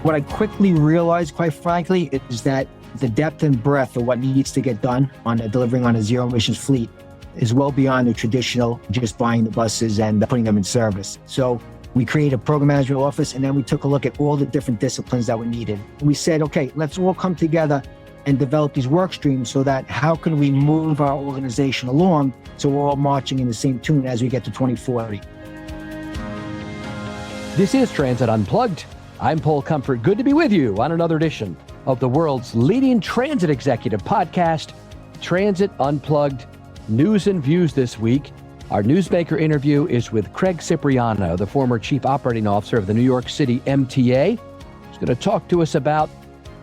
What I quickly realized, quite frankly, is that the depth and breadth of what needs to get done on delivering on a zero emissions fleet is well beyond the traditional just buying the buses and putting them in service. So we created a program management office, and then we took a look at all the different disciplines that were needed. We said, okay, let's all come together and develop these work streams so that how can we move our organization along so we're all marching in the same tune as we get to 2040. This is Transit Unplugged. I'm Paul Comfort. Good to be with you on another edition of the world's leading transit executive podcast, Transit Unplugged. News and views this week. Our newsmaker interview is with Craig Cipriano, the former chief operating officer of the New York City MTA. He's going to talk to us about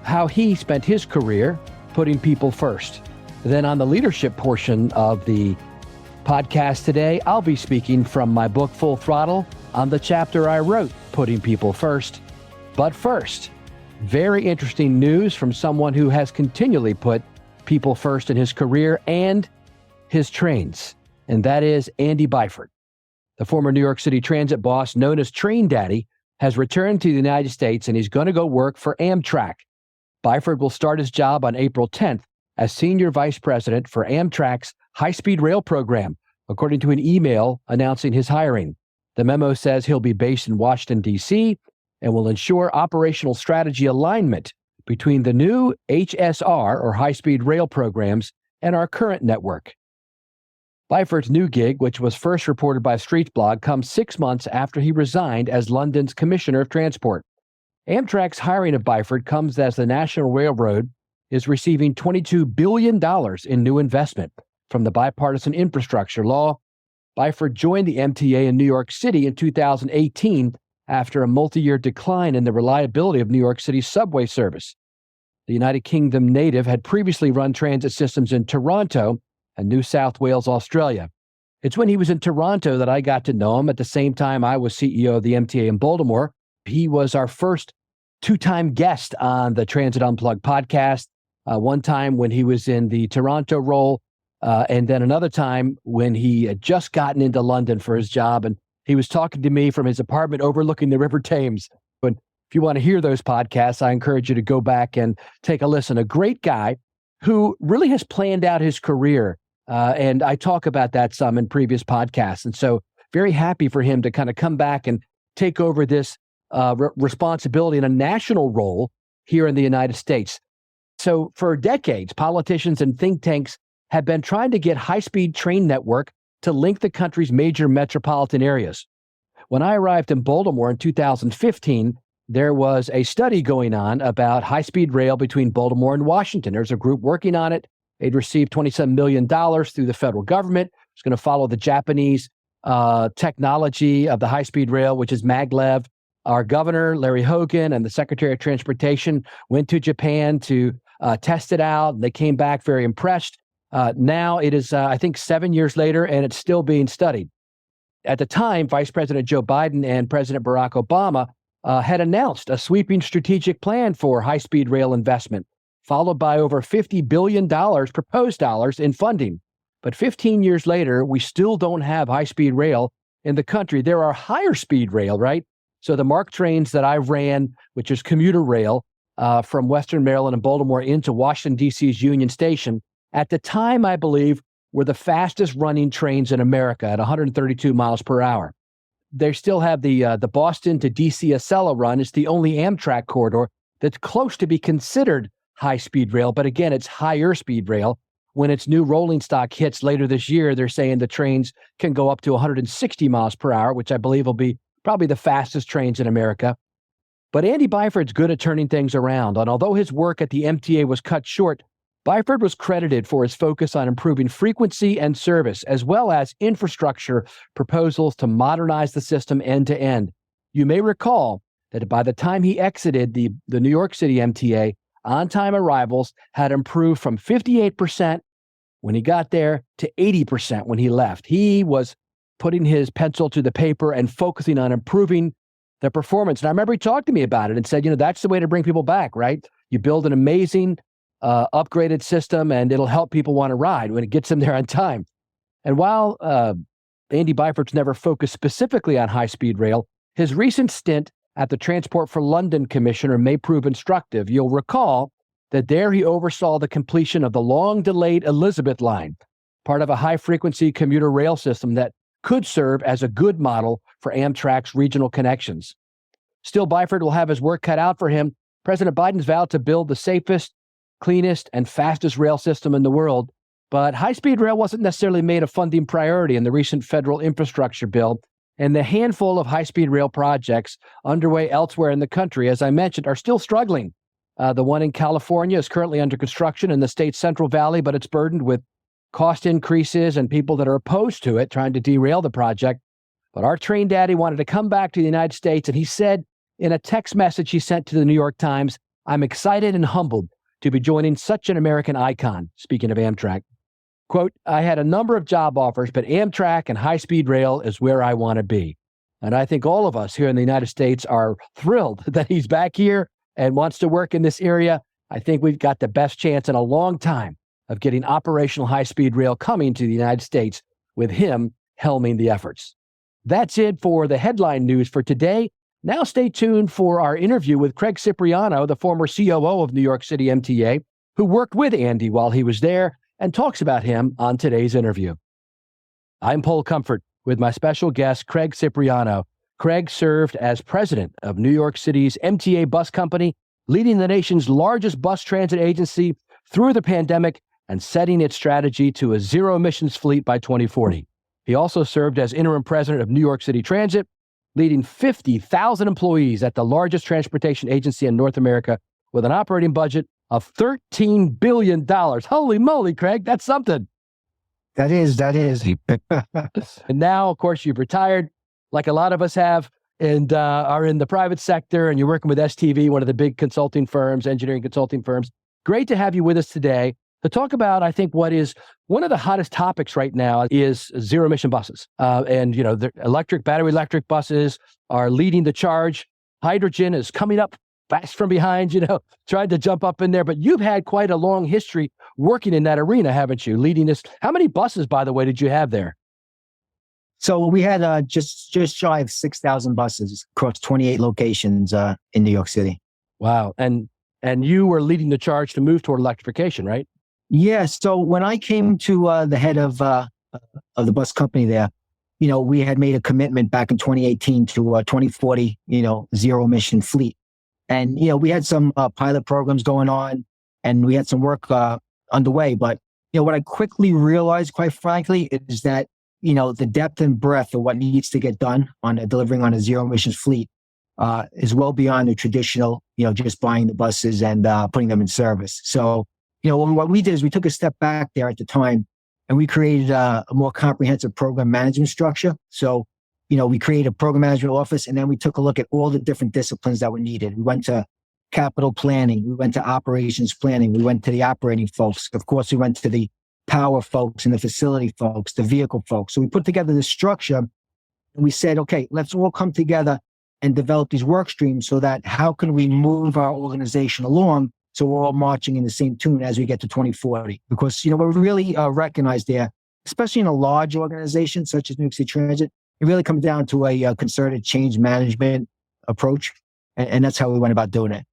how he spent his career putting people first. Then on the leadership portion of the podcast today, I'll be speaking from my book, Full Throttle, on the chapter I wrote, Putting People First. But first, very interesting news from someone who has continually put people first in his career and his trains, and that is Andy Byford. The former New York City Transit boss, known as Train Daddy, has returned to the United States, and he's going to go work for Amtrak. Byford will start his job on April 10th as Senior Vice President for Amtrak's high-speed rail program, according to an email announcing his hiring. The memo says he'll be based in Washington, D.C., and will ensure operational strategy alignment between the new HSR, or high-speed rail programs, and our current network. Byford's new gig, which was first reported by Streets Blog, comes 6 months after he resigned as London's Commissioner of Transport. Amtrak's hiring of Byford comes as the National Railroad is receiving $22 billion in new investment from the bipartisan infrastructure law. Byford joined the MTA in New York City in 2018 after a multi-year decline in the reliability of New York City's subway service. The United Kingdom native had previously run transit systems in Toronto and New South Wales, Australia. It's when he was in Toronto that I got to know him. At the same time, I was CEO of the MTA in Baltimore. He was our first two-time guest on the Transit Unplugged podcast, one time when he was in the Toronto role, and then another time when he had just gotten into London for his job, and he was talking to me from his apartment overlooking the River Thames. But if you want to hear those podcasts, I encourage you to go back and take a listen. A great guy who really has planned out his career, and I talk about that some in previous podcasts. And so very happy for him to kind of come back and take over this responsibility in a national role here in the United States. So for decades, politicians and think tanks have been trying to get high-speed train network to link the country's major metropolitan areas. When I arrived in Baltimore in 2015, there was a study going on about high-speed rail between Baltimore and Washington. There's a group working on it. They'd received $27 million through the federal government. It's going to follow the Japanese technology of the high-speed rail, which is maglev. Our governor, Larry Hogan, and the Secretary of Transportation went to Japan to test it out. They came back very impressed. Now it is, I think, 7 years later, and it's still being studied. At the time, Vice President Joe Biden and President Barack Obama had announced a sweeping strategic plan for high-speed rail investment, followed by over $50 billion proposed dollars in funding. But 15 years later, we still don't have high-speed rail in the country. There are higher-speed rail, right? So the MARC trains that I ran, which is commuter rail from Western Maryland and Baltimore into Washington, D.C.'s Union Station, at the time, I believe, were the fastest running trains in America at 132 miles per hour. They still have the Boston to D.C. Acela run. It's the only Amtrak corridor that's close to be considered high-speed rail, but again, it's higher speed rail. When its new rolling stock hits later this year, they're saying the trains can go up to 160 miles per hour, which I believe will be probably the fastest trains in America. But Andy Byford's good at turning things around, and although his work at the MTA was cut short, Byford was credited for his focus on improving frequency and service, as well as infrastructure proposals to modernize the system end to end. You may recall that by the time he exited the New York City MTA, on-time arrivals had improved from 58% when he got there to 80% when he left. He was putting his pencil to the paper and focusing on improving the performance. And I remember he talked to me about it and said, that's the way to bring people back, right? You build an amazing upgraded system and it'll help people want to ride when it gets them there on time. And while Andy Byford's never focused specifically on high-speed rail, his recent stint at the Transport for London Commissioner may prove instructive. You'll recall that there he oversaw the completion of the long-delayed Elizabeth line, part of a high-frequency commuter rail system that could serve as a good model for Amtrak's regional connections. Still, Byford will have his work cut out for him. President Biden's vowed to build the safest, cleanest, and fastest rail system in the world, but high-speed rail wasn't necessarily made a funding priority in the recent federal infrastructure bill, and the handful of high-speed rail projects underway elsewhere in the country, as I mentioned, are still struggling. The one in California is currently under construction in the state's Central Valley, but it's burdened with cost increases and people that are opposed to it, trying to derail the project. But our train daddy wanted to come back to the United States, and he said in a text message he sent to the New York Times, "I'm excited and humbled to be joining such an American icon," speaking of Amtrak. Quote, "I had a number of job offers, but Amtrak and high-speed rail is where I want to be." And I think all of us here in the United States are thrilled that he's back here and wants to work in this area. I think we've got the best chance in a long time of getting operational high-speed rail coming to the United States with him helming the efforts. That's it for the headline news for today. Now stay tuned for our interview with Craig Cipriano, the former COO of New York City MTA, who worked with Andy while he was there and talks about him on today's interview. I'm Paul Comfort with my special guest, Craig Cipriano. Craig served as president of New York City's MTA bus company, leading the nation's largest bus transit agency through the pandemic and setting its strategy to a zero-emissions fleet by 2040. He also served as interim president of New York City Transit, leading 50,000 employees at the largest transportation agency in North America with an operating budget of $13 billion. Holy moly, Craig, that's something. That is. And now, of course, you've retired, like a lot of us have, and are in the private sector, and you're working with STV, one of the big consulting firms, engineering consulting firms. Great to have you with us today to talk about, I think, what is one of the hottest topics right now is zero-emission buses. And, you know, the battery electric buses are leading the charge. Hydrogen is coming up fast from behind, tried to jump up in there. But you've had quite a long history working in that arena, haven't you? Leading this. How many buses, by the way, did you have there? So we had just shy of 6,000 buses across 28 locations in New York City. Wow. And you were leading the charge to move toward electrification, right? Yeah. So when I came to the head of the bus company there, we had made a commitment back in 2018 to 2040, zero emission fleet. And, we had some pilot programs going on and we had some work underway. But, what I quickly realized, quite frankly, is that, the depth and breadth of what needs to get done on delivering on a zero emissions fleet is well beyond the traditional, just buying the buses and putting them in service. So, what we did is we took a step back there at the time and we created a more comprehensive program management structure. So, we created a program management office and then we took a look at all the different disciplines that were needed. We went to capital planning. We went to operations planning. We went to the operating folks. Of course, we went to the power folks and the facility folks, the vehicle folks. So we put together this structure and we said, okay, let's all come together and develop these work streams so that how can we move our organization along so we're all marching in the same tune as we get to 2040? Because, we're really recognized there, especially in a large organization such as New York City Transit, it really comes down to a concerted change management approach. And that's how we went about doing it.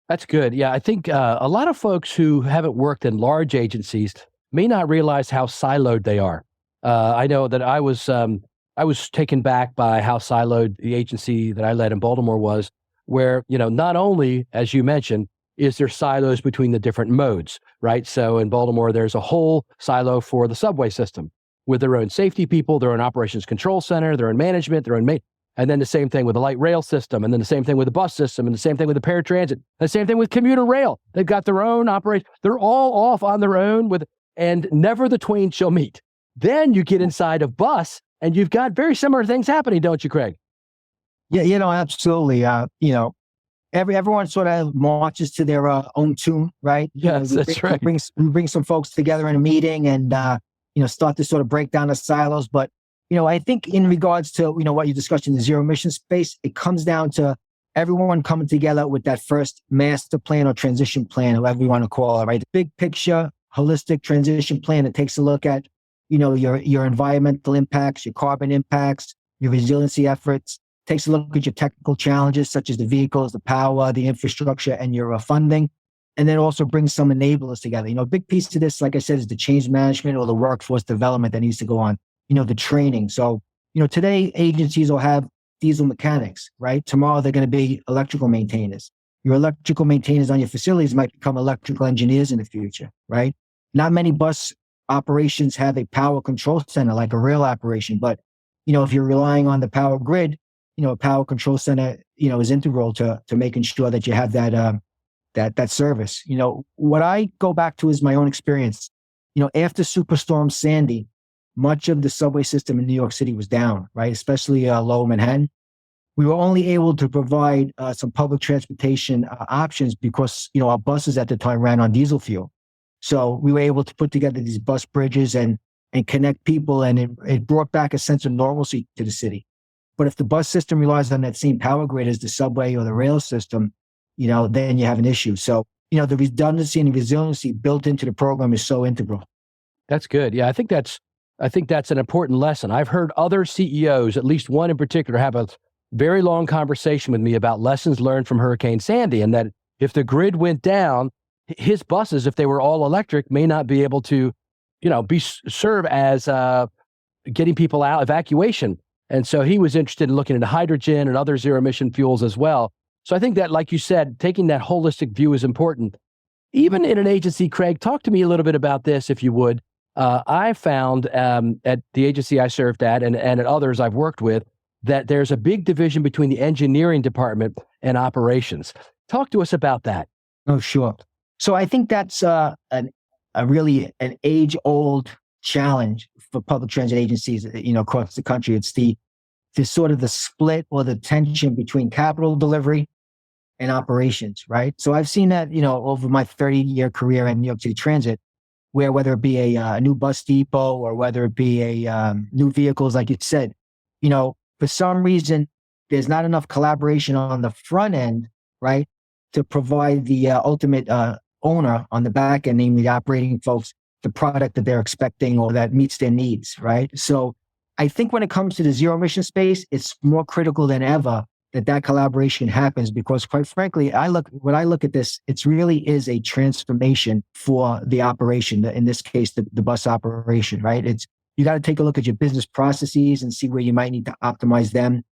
That's good. Yeah, I think a lot of folks who haven't worked in large agencies may not realize how siloed they are. I know that I was taken back by how siloed the agency that I led in Baltimore was, where, not only, as you mentioned, is there silos between the different modes, right? So in Baltimore, there's a whole silo for the subway system with their own safety people, their own operations control center, their own management, their own and then the same thing with the light rail system, and then the same thing with the bus system, and the same thing with the paratransit, the same thing with commuter rail. They've got their own operation. They're all off on their own and never the twain shall meet. Then you get inside of bus and you've got very similar things happening, don't you, Craig? Yeah, absolutely. Everyone sort of marches to their own tune, right? Yes, that's right. We bring some folks together in a meeting and, start to sort of break down the silos. But, I think in regards to, what you discussed in the zero emission space, it comes down to everyone coming together with that first master plan or transition plan, however you want to call it, right? The big picture, holistic transition plan that takes a look at, your environmental impacts, your carbon impacts, your resiliency efforts, takes a look at your technical challenges, such as the vehicles, the power, the infrastructure, and your funding, and then also brings some enablers together. A big piece to this, like I said, is the change management or the workforce development that needs to go on. The training. So, today agencies will have diesel mechanics, right? Tomorrow they're going to be electrical maintainers. Your electrical maintainers on your facilities might become electrical engineers in the future, right? Not many bus operations have a power control center like a rail operation, but if you're relying on the power grid, a power control center, is integral to making sure that you have that service. What I go back to is my own experience. After Superstorm Sandy, much of the subway system in New York City was down, right? Especially Lower Manhattan. We were only able to provide some public transportation options because, our buses at the time ran on diesel fuel. So we were able to put together these bus bridges and connect people, and it brought back a sense of normalcy to the city. But if the bus system relies on that same power grid as the subway or the rail system, then you have an issue. So, the redundancy and the resiliency built into the program is so integral. That's good. Yeah, I think that's an important lesson. I've heard other CEOs, at least one in particular, have a very long conversation with me about lessons learned from Hurricane Sandy, and that if the grid went down, his buses, if they were all electric, may not be able to, serve as getting people out, evacuation. And so he was interested in looking into hydrogen and other zero emission fuels as well. So I think that, like you said, taking that holistic view is important. Even in an agency, Craig, talk to me a little bit about this, if you would. I found at the agency I served at and at others I've worked with that there's a big division between the engineering department and operations. Talk to us about that. Oh, sure. So I think that's really an age-old challenge for public transit agencies, across the country. It's the sort of the split or the tension between capital delivery and operations, right? So I've seen that, over my 30-year career in New York City Transit, where whether it be a new bus depot or whether it be a new vehicles, like you said, for some reason, there's not enough collaboration on the front end, right, to provide the ultimate owner on the back end, namely the operating folks, the product that they're expecting or that meets their needs, right? So I think when it comes to the zero emission space, it's more critical than ever that collaboration happens, because quite frankly, when I look at this, it really is a transformation for the operation, in this case, the bus operation, right? You got to take a look at your business processes and see where you might need to optimize them.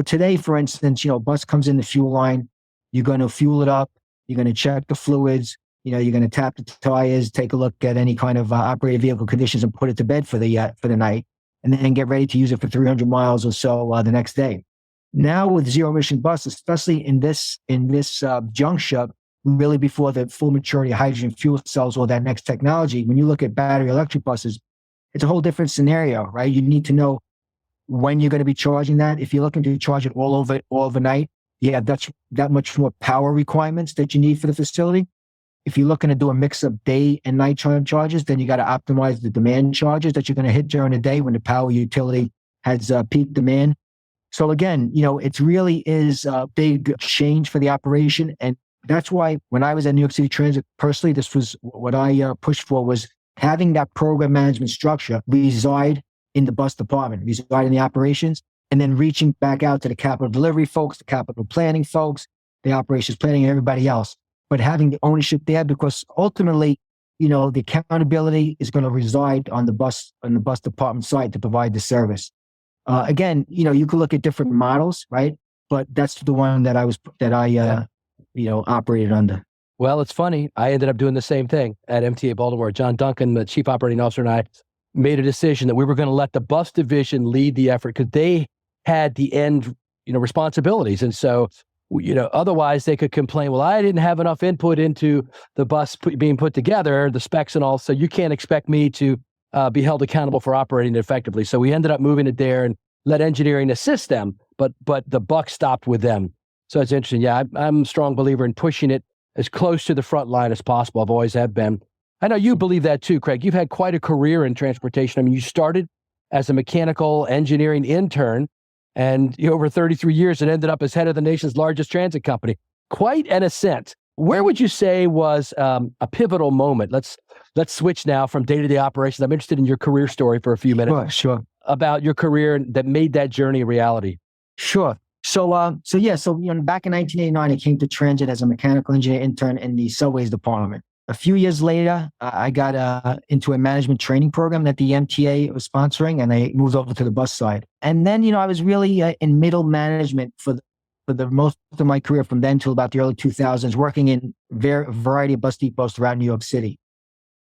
Today, for instance, bus comes in the fuel line, you're going to fuel it up, you're going to check the fluids, you're going to tap the tires, take a look at any kind of operated vehicle conditions and put it to bed for the night, and then get ready to use it for 300 miles or so the next day. Now with zero emission bus, especially in this juncture, really before the full maturity of hydrogen fuel cells or that next technology, when you look at battery electric buses, it's a whole different scenario, right? You need to know when you're going to be charging that. If you're looking to charge it all overnight, that's that much more power requirements that you need for the facility. If you're looking to do a mix of day and nighttime charges, then you got to optimize the demand charges that you're going to hit during the day when the power utility has peak demand. So again, it really is a big change for the operation. And that's why when I was at New York City Transit, personally, this was what I pushed for, was having that program management structure reside in the bus department, reside in the operations, and then reaching back out to the capital delivery folks, the capital planning folks, the operations planning, and everybody else. But having the ownership there, because ultimately, the accountability is going to reside on the bus department side to provide the service. Again, you could look at different models, right? But that's the one that I operated under. Well, it's funny. I ended up doing the same thing at MTA Baltimore. John Duncan, the chief operating officer, and I made a decision that we were going to let the bus division lead the effort because they had the end, responsibilities. And so, otherwise they could complain, well, I didn't have enough input into the bus being put together, the specs and all, so you can't expect me to be held accountable for operating it effectively. So we ended up moving it there and let engineering assist them, but the buck stopped with them. So it's interesting. Yeah, I'm a strong believer in pushing it as close to the front line as possible. I've always have been. I know you believe that too, Craig. You've had quite a career in transportation. I mean, you started as a mechanical engineering intern, and over 33 years, it ended up as head of the nation's largest transit company. Quite an ascent. Where would you say was a pivotal moment? Let's switch now from day-to-day operations. I'm interested in your career story for a few minutes. Sure. About your career that made that journey a reality. Sure. Back in 1989, I came to transit as a mechanical engineer intern in the subways department. A few years later, I got into a management training program that the MTA was sponsoring, and I moved over to the bus side. And then, I was really in middle management for the most of my career from then till about the early 2000s, working in a variety of bus depots throughout New York City.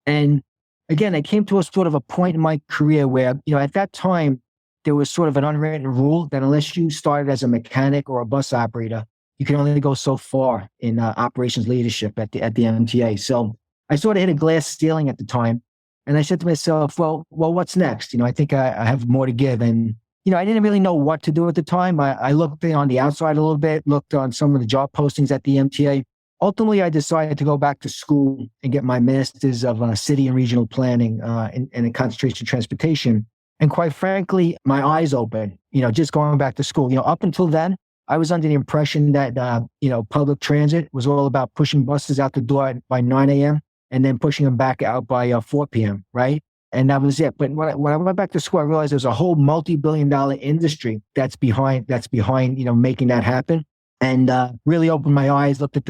And again, I came to a sort of a point in my career where, at that time, there was sort of an unwritten rule that unless you started as a mechanic or a bus operator, you can only go so far in operations leadership at the MTA. So I sort of hit a glass ceiling at the time, and I said to myself, well, what's next? I think I have more to give. And I didn't really know what to do at the time. I looked on the outside a little bit, looked on some of the job postings at the MTA. Ultimately, I decided to go back to school and get my master's of city and regional planning and a concentration in transportation. And quite frankly, my eyes opened, just going back to school. Up until then, I was under the impression that, public transit was all about pushing buses out the door by 9 a.m. and then pushing them back out by 4 p.m., right? And that was it. But when I went back to school, I realized there's a whole multi-billion-dollar industry that's behind, making that happen. And really opened my eyes, looked at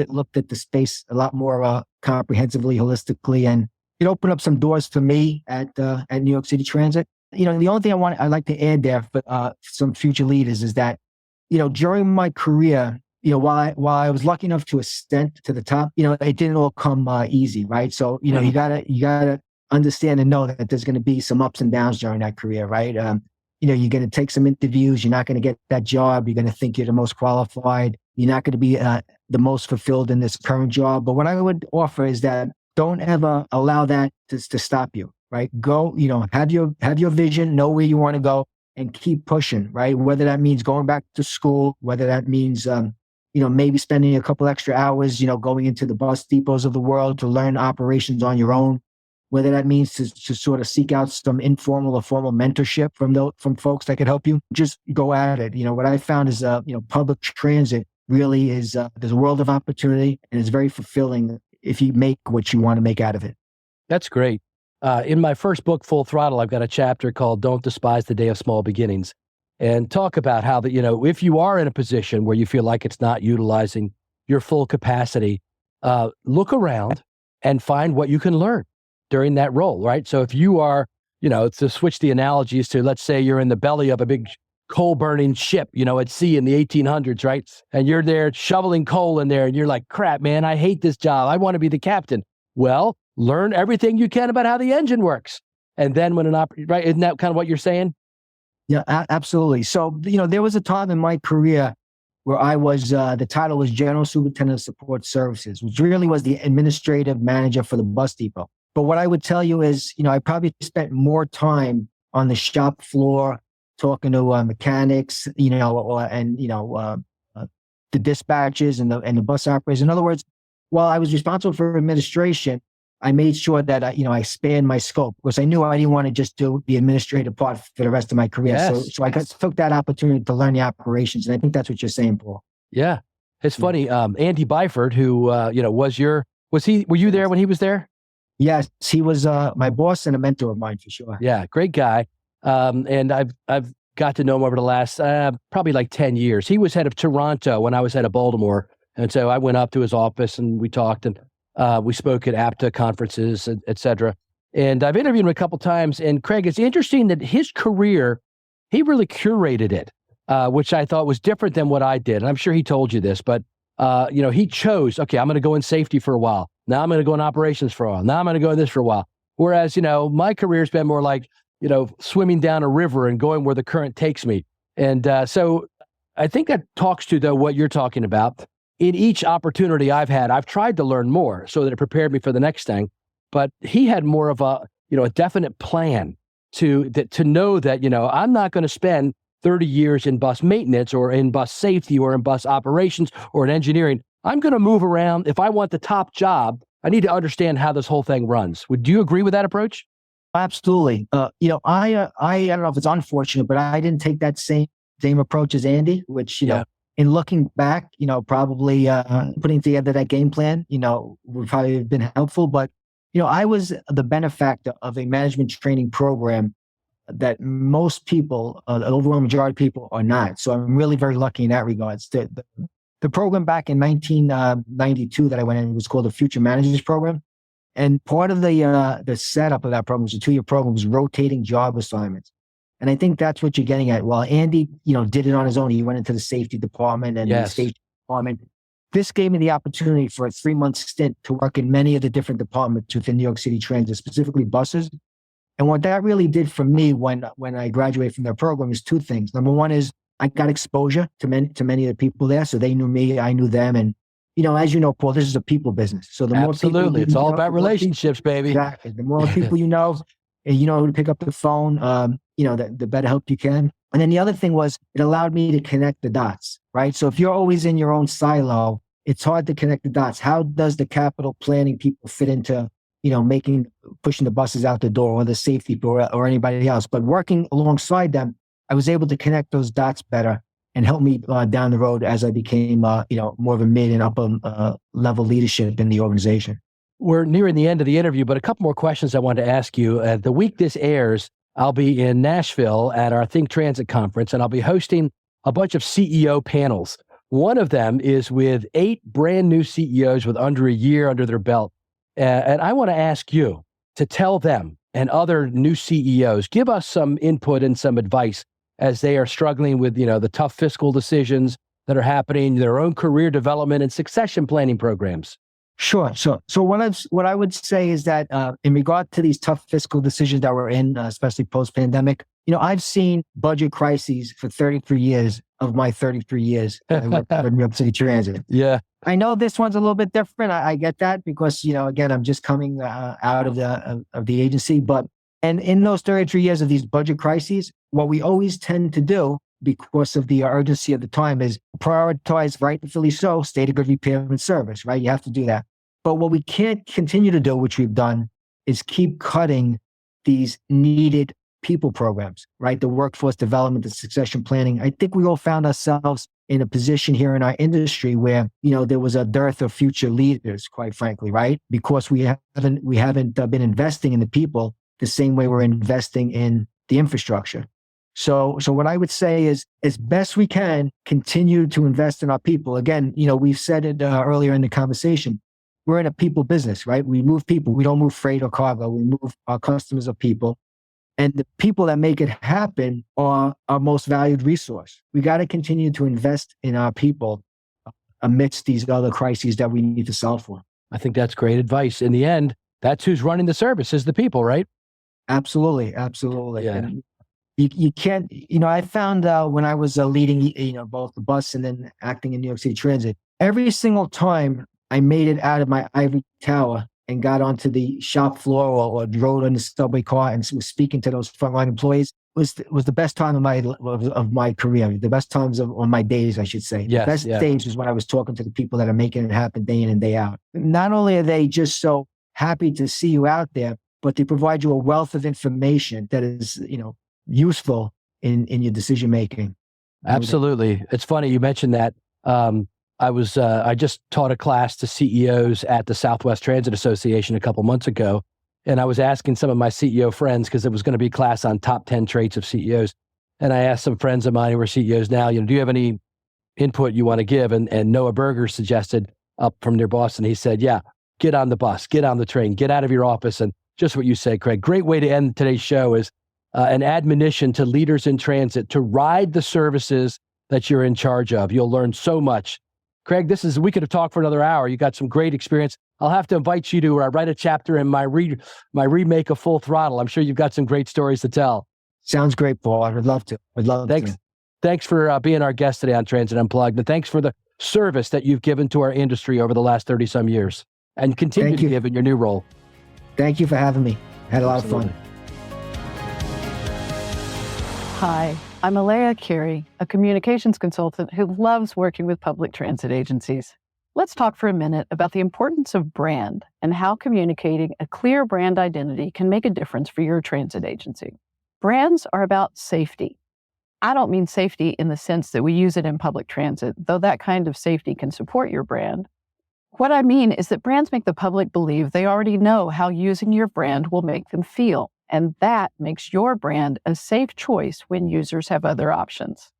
the space a lot more comprehensively, holistically, and it opened up some doors for me at New York City Transit. The only thing I'd like to add there for some future leaders is that, during my career, while I was lucky enough to ascend to the top, it didn't all come easy, right? So, you gotta understand and know that there's going to be some ups and downs during that career, right? You're going to take some interviews. You're not going to get that job. You're going to think you're the most qualified. You're not going to be the most fulfilled in this current job. But what I would offer is that don't ever allow that to stop you, right? Go, have your vision, know where you want to go, and keep pushing, right? Whether that means going back to school, whether that means, maybe spending a couple extra hours, going into the bus depots of the world to learn operations on your own, whether that means to sort of seek out some informal or formal mentorship from folks that could help you, just go at it. What I found is, public transit really is, there's a world of opportunity, and it's very fulfilling if you make what you want to make out of it. That's great. In my first book, Full Throttle, I've got a chapter called Don't Despise the Day of Small Beginnings, and talk about how that, if you are in a position where you feel like it's not utilizing your full capacity, look around and find what you can learn during that role, right? So if you are, to switch the analogies to, let's say you're in the belly of a big coal burning ship, at sea in the 1800s, right? And you're there shoveling coal in there and you're like, crap, man, I hate this job. I want to be the captain. Well, learn everything you can about how the engine works. And then when right? Isn't that kind of what you're saying? Yeah, absolutely. So, there was a time in my career where I was, the title was General Superintendent of Support Services, which really was the administrative manager for the bus depot. But what I would tell you is, I probably spent more time on the shop floor talking to mechanics, the dispatchers and the bus operators. In other words, while I was responsible for administration, I made sure that I spanned my scope, because I knew I didn't want to just do the administrative part for the rest of my career. Yes. So I took that opportunity to learn the operations, and I think that's what you're saying, Paul. Yeah, it's funny. Andy Byford, who were you there when he was there? Yes, he was my boss and a mentor of mine for sure. Yeah, great guy. And I've got to know him over the last probably like 10 years. He was head of Toronto when I was head of Baltimore. And so I went up to his office and we talked, and we spoke at APTA conferences, et cetera. And I've interviewed him a couple times. And Craig, it's interesting that his career, he really curated it, which I thought was different than what I did. And I'm sure he told you this, but he chose, okay, I'm going to go in safety for a while. Now I'm going to go in operations for a while. Now I'm going to go in this for a while. Whereas, my career's been more like, swimming down a river and going where the current takes me. And so I think that talks to, though, what you're talking about. In each opportunity I've had, I've tried to learn more so that it prepared me for the next thing. But he had more of a definite plan to know that, I'm not going to spend 30 years in bus maintenance or in bus safety or in bus operations or in engineering. I'm going to move around. If I want the top job, I need to understand how this whole thing runs. Would you agree with that approach? Absolutely. I don't know if it's unfortunate, but I didn't take that same approach as Andy, which, in looking back, probably putting together that game plan, would probably have been helpful. But, I was the benefactor of a management training program that most people, the overwhelming majority of people, are not. So I'm really very lucky in that regards. The program back in 1992 that I went in was called the Future Managers Program. And part of the setup of that program was a 2-year program, was rotating job assignments. And I think that's what you're getting at. While Andy, did it on his own, he went into the safety department and the safety department. This gave me the opportunity for a 3-month stint to work in many of the different departments within New York City Transit, specifically buses. And what that really did for me when I graduated from their program is 2 things. Number one is I got exposure to many of the people there. So they knew me, I knew them. And, as you know, Paul, this is a people business. So the more people it's all about relationships, baby. Exactly. The more people and you know who to pick up the phone, the better help you can. And then the other thing was it allowed me to connect the dots, right? So if you're always in your own silo, it's hard to connect the dots. How does the capital planning people fit into, pushing the buses out the door, or the safety or anybody else? But working alongside them, I was able to connect those dots better and help me down the road as I became, more of a mid and upper level leadership in the organization. We're nearing the end of the interview, but a couple more questions I wanted to ask you. The week this airs, I'll be in Nashville at our Think Transit conference, and I'll be hosting a bunch of CEO panels. One of them is with 8 brand new CEOs with under a year under their belt. And I want to ask you to tell them and other new CEOs, give us some input and some advice as they are struggling with, the tough fiscal decisions that are happening, their own career development and succession planning programs. Sure. So what I would say is that in regard to these tough fiscal decisions that we're in, especially post-pandemic, I've seen budget crises for 33 years of my 33 years in New York City Transit. Yeah. I know this one's a little bit different. I get that because, again, I'm just coming out of the agency. And in those 33 years of these budget crises, what we always tend to do, because of the urgency of the time, is prioritize, rightfully so, state of good repair and service, right? You have to do that. But what we can't continue to do, which we've done, is keep cutting these needed people programs, right? The workforce development, the succession planning. I think we all found ourselves in a position here in our industry where, there was a dearth of future leaders, quite frankly, right? Because we haven't been investing in the people the same way we're investing in the infrastructure. So what I would say is, as best we can, continue to invest in our people. Again, we've said it earlier in the conversation. We're in a people business, right? We move people. We don't move freight or cargo. We move our customers or people. And the people that make it happen are our most valued resource. We got to continue to invest in our people amidst these other crises that we need to solve for. I think that's great advice. In the end, that's who's running the service, is the people, right? Absolutely. Yeah. And you can't, I found when I was leading, both the bus and then acting in New York City Transit, every single time I made it out of my ivory tower and got onto the shop floor or rode in the subway car and was speaking to those frontline employees, was the best time of my career, the best times of my days, I should say. Yes, the best days was when I was talking to the people that are making it happen day in and day out. Not only are they just so happy to see you out there, but they provide you a wealth of information that is, useful in your decision making. Absolutely. It's funny you mentioned that. I just taught a class to CEOs at the Southwest Transit Association a couple months ago, and I was asking some of my CEO friends, because it was going to be a class on top 10 traits of CEOs, and I asked some friends of mine who are CEOs now, do you have any input you want to give? And Noah Berger suggested up from near Boston, he said, yeah, get on the bus, get on the train, get out of your office, and just what you said, Craig. Great way to end today's show is an admonition to leaders in transit to ride the services that you're in charge of. You'll learn so much. Craig, we could have talked for another hour. You got some great experience. I'll have to invite you to write a chapter in my remake of Full Throttle. I'm sure you've got some great stories to tell. Sounds great, Paul. I would love to. Thanks for being our guest today on Transit Unplugged, and thanks for the service that you've given to our industry over the last 30 some years and continue to give in your new role. Thank you for having me. Had a lot of fun. Hi, I'm Elea Carey, a communications consultant who loves working with public transit agencies. Let's talk for a minute about the importance of brand and how communicating a clear brand identity can make a difference for your transit agency. Brands are about safety. I don't mean safety in the sense that we use it in public transit, though that kind of safety can support your brand. What I mean is that brands make the public believe they already know how using your brand will make them feel, and that makes your brand a safe choice when users have other options.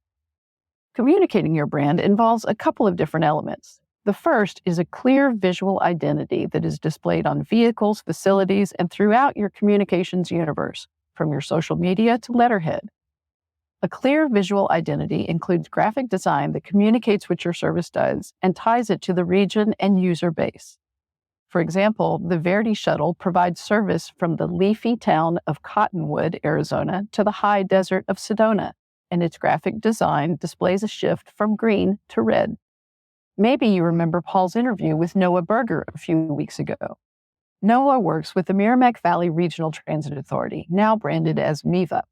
Communicating your brand involves a couple of different elements. The first is a clear visual identity that is displayed on vehicles, facilities, and throughout your communications universe, from your social media to letterhead. A clear visual identity includes graphic design that communicates what your service does and ties it to the region and user base. For example, the Verdi shuttle provides service from the leafy town of Cottonwood, Arizona, to the high desert of Sedona, and its graphic design displays a shift from green to red. Maybe you remember Paul's interview with Noah Berger a few weeks ago. Noah works with the Merrimack Valley Regional Transit Authority, now branded as MEVA.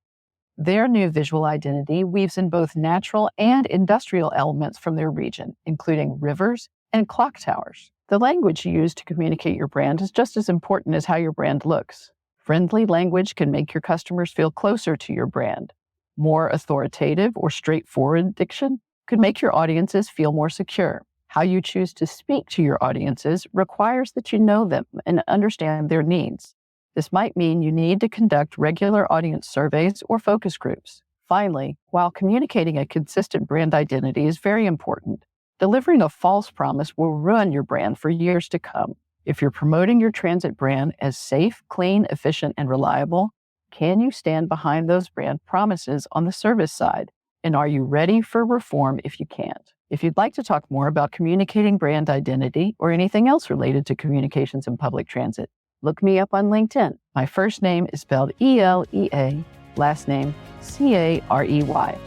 Their new visual identity weaves in both natural and industrial elements from their region, including rivers and clock towers. The language you use to communicate your brand is just as important as how your brand looks. Friendly language can make your customers feel closer to your brand. More authoritative or straightforward diction could make your audiences feel more secure. How you choose to speak to your audiences requires that you know them and understand their needs. This might mean you need to conduct regular audience surveys or focus groups. Finally, while communicating a consistent brand identity is very important, delivering a false promise will ruin your brand for years to come. If you're promoting your transit brand as safe, clean, efficient, and reliable, can you stand behind those brand promises on the service side? And are you ready for reform if you can't? If you'd like to talk more about communicating brand identity or anything else related to communications in public transit, look me up on LinkedIn. My first name is spelled E-L-E-A, last name C-A-R-E-Y.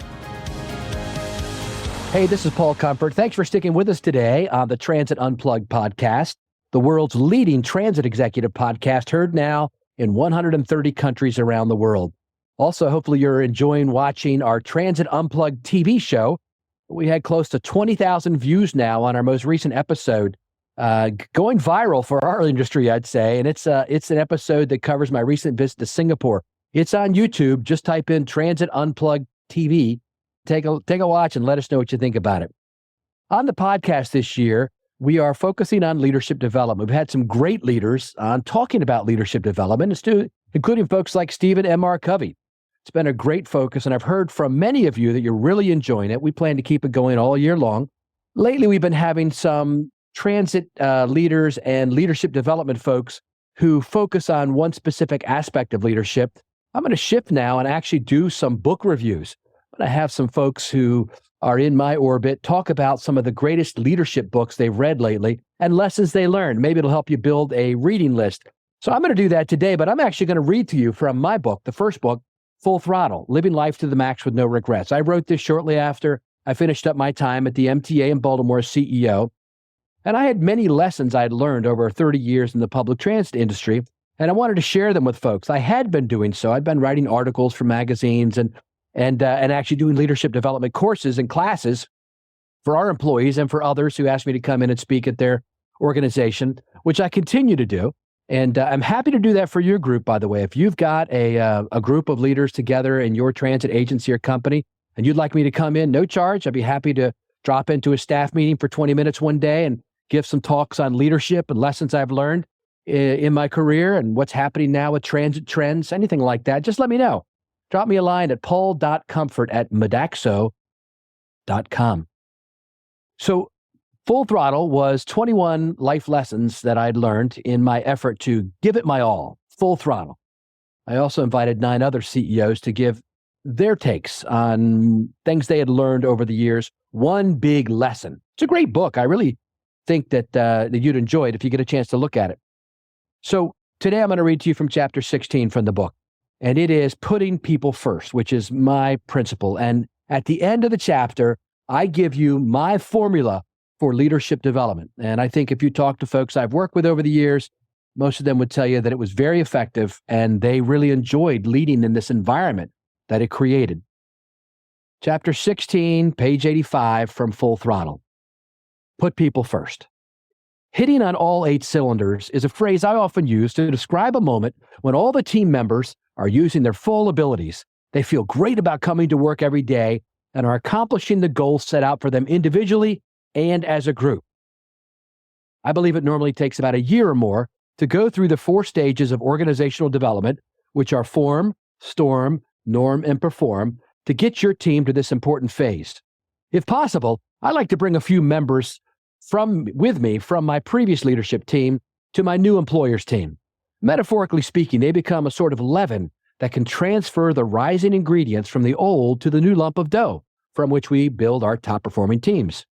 Hey, this is Paul Comfort. Thanks for sticking with us today on the Transit Unplugged podcast, the world's leading transit executive podcast, heard now in 130 countries around the world. Also, hopefully you're enjoying watching our Transit Unplugged TV show. We had close to 20,000 views now on our most recent episode, going viral for our industry, I'd say. And it's an episode that covers my recent visit to Singapore. It's on YouTube. Just type in Transit Unplugged TV. Take a watch and let us know what you think about it. On the podcast this year, we are focusing on leadership development. We've had some great leaders on talking about leadership development, including folks like Stephen M.R. Covey. It's been a great focus, and I've heard from many of you that you're really enjoying it. We plan to keep it going all year long. Lately, we've been having some transit leaders and leadership development folks who focus on one specific aspect of leadership. I'm going to shift now and actually do some book reviews. I'm going to have some folks who are in my orbit talk about some of the greatest leadership books they've read lately and lessons they learned. Maybe it'll help you build a reading list. So I'm going to do that today, but I'm actually going to read to you from my book, the first book, Full Throttle, Living Life to the Max with No Regrets. I wrote this shortly after I finished up my time at the MTA in Baltimore as CEO. And I had many lessons I'd learned over 30 years in the public transit industry, and I wanted to share them with folks. I had been doing so. I'd been writing articles for magazines and actually doing leadership development courses and classes for our employees and for others who asked me to come in and speak at their organization, which I continue to do. And I'm happy to do that for your group, by the way. If you've got a group of leaders together in your transit agency or company, and you'd like me to come in, no charge, I'd be happy to drop into a staff meeting for 20 minutes one day and give some talks on leadership and lessons I've learned in my career and what's happening now with transit trends, anything like that. Just let me know. Drop me a line at paul.comfort@modaxo.com. So Full Throttle was 21 life lessons that I'd learned in my effort to give it my all, full throttle. I also invited 9 other CEOs to give their takes on things they had learned over the years. One big lesson. It's a great book. I really think that you'd enjoy it if you get a chance to look at it. So today I'm going to read to you from chapter 16 from the book. And it is putting people first, which is my principle. And at the end of the chapter, I give you my formula for leadership development. And I think if you talk to folks I've worked with over the years, most of them would tell you that it was very effective and they really enjoyed leading in this environment that it created. Chapter 16, page 85 from Full Throttle. Put people first. Hitting on all 8 cylinders is a phrase I often use to describe a moment when all the team members are using their full abilities. They feel great about coming to work every day and are accomplishing the goals set out for them individually and as a group. I believe it normally takes about a year or more to go through the 4 stages of organizational development which are form, storm, norm, and perform, to get your team to this important phase. If possible, I like to bring a few members with me from my previous leadership team to my new employer's team. Metaphorically speaking, they become a sort of leaven that can transfer the rising ingredients from the old to the new lump of dough from which we build our top-performing teams.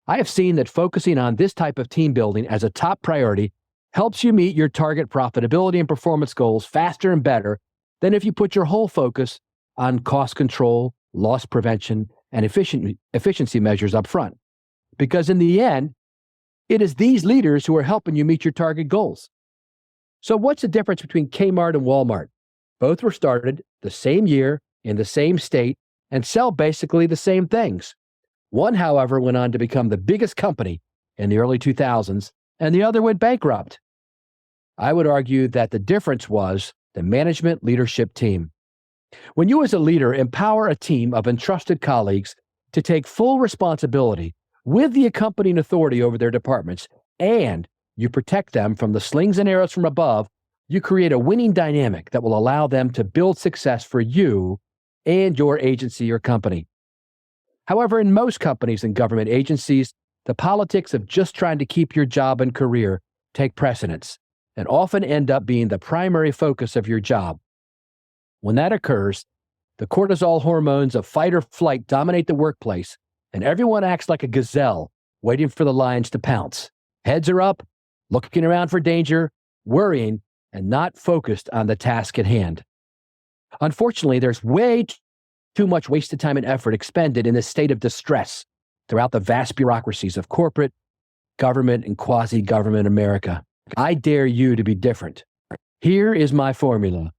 I have seen that focusing on this type of team building as a top priority helps you meet your target profitability and performance goals faster and better than if you put your whole focus on cost control, loss prevention, and efficiency measures up front. Because in the end, it is these leaders who are helping you meet your target goals. So what's the difference between Kmart and Walmart? Both were started the same year in the same state and sell basically the same things. One, however, went on to become the biggest company in the early 2000s, and the other went bankrupt. I would argue that the difference was the management leadership team. When you as a leader empower a team of entrusted colleagues to take full responsibility with the accompanying authority over their departments, and you protect them from the slings and arrows from above, you create a winning dynamic that will allow them to build success for you and your agency or company. However, in most companies and government agencies, the politics of just trying to keep your job and career take precedence and often end up being the primary focus of your job. When that occurs, the cortisol hormones of fight or flight dominate the workplace, and everyone acts like a gazelle waiting for the lions to pounce. Heads are up, looking around for danger, worrying, and not focused on the task at hand. Unfortunately, there's way too much wasted time and effort expended in this state of distress throughout the vast bureaucracies of corporate, government, and quasi-government America. I dare you to be different. Here is my formula.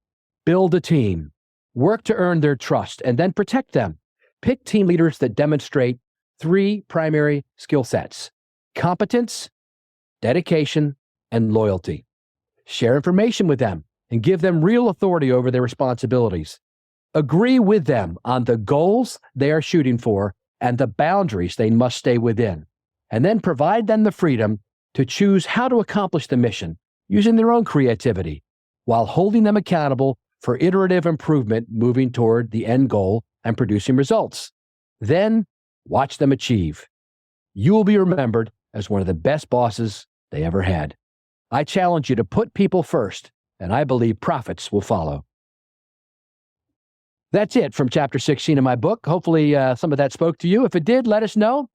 Build a team. Work to earn their trust, and then protect them. Pick team leaders that demonstrate 3 primary skill sets: competence, dedication, and loyalty. Share information with them and give them real authority over their responsibilities. Agree with them on the goals they are shooting for and the boundaries they must stay within, and then provide them the freedom to choose how to accomplish the mission using their own creativity, while holding them accountable for iterative improvement moving toward the end goal and producing results. Then watch them achieve. You will be remembered as one of the best bosses they ever had. I challenge you to put people first, and I believe profits will follow. That's it from chapter 16 of my book. Hopefully some of that spoke to you. If it did, let us know.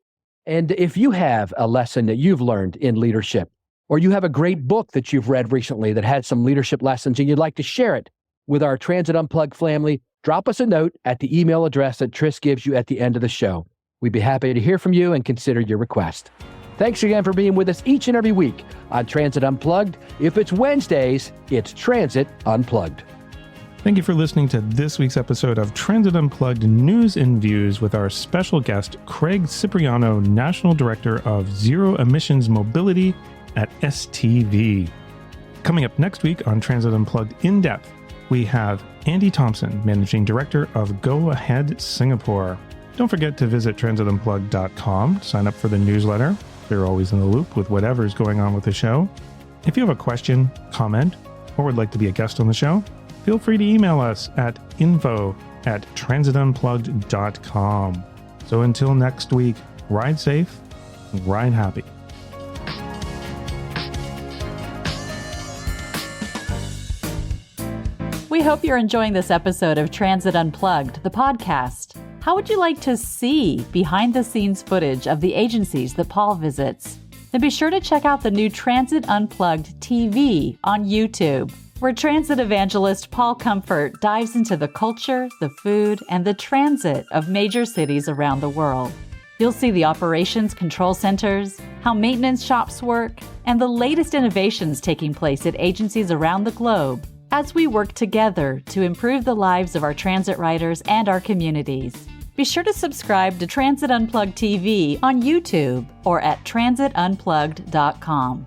And if you have a lesson that you've learned in leadership, or you have a great book that you've read recently that had some leadership lessons and you'd like to share it with our Transit Unplugged family, drop us a note at the email address that Tris gives you at the end of the show. We'd be happy to hear from you and consider your request. Thanks again for being with us each and every week on Transit Unplugged. If it's Wednesdays, it's Transit Unplugged. Thank you for listening to this week's episode of Transit Unplugged News and Views with our special guest, Craig Cipriano, National Director of Zero Emissions Mobility at STV. Coming up next week on Transit Unplugged In Depth, we have Andy Thompson, Managing Director of Go Ahead Singapore. Don't forget to visit transitunplugged.com to sign up for the newsletter. They're always in the loop with whatever's going on with the show. If you have a question, comment, or would like to be a guest on the show, feel free to email us at info@transitunplugged.com. So until next week, ride safe, ride happy. We hope you're enjoying this episode of Transit Unplugged, the podcast. How would you like to see behind-the-scenes footage of the agencies that Paul visits? Then be sure to check out the new Transit Unplugged TV on YouTube, where transit evangelist Paul Comfort dives into the culture, the food, and the transit of major cities around the world. You'll see the operations control centers, how maintenance shops work, and the latest innovations taking place at agencies around the globe as we work together to improve the lives of our transit riders and our communities. Be sure to subscribe to Transit Unplugged TV on YouTube or at transitunplugged.com.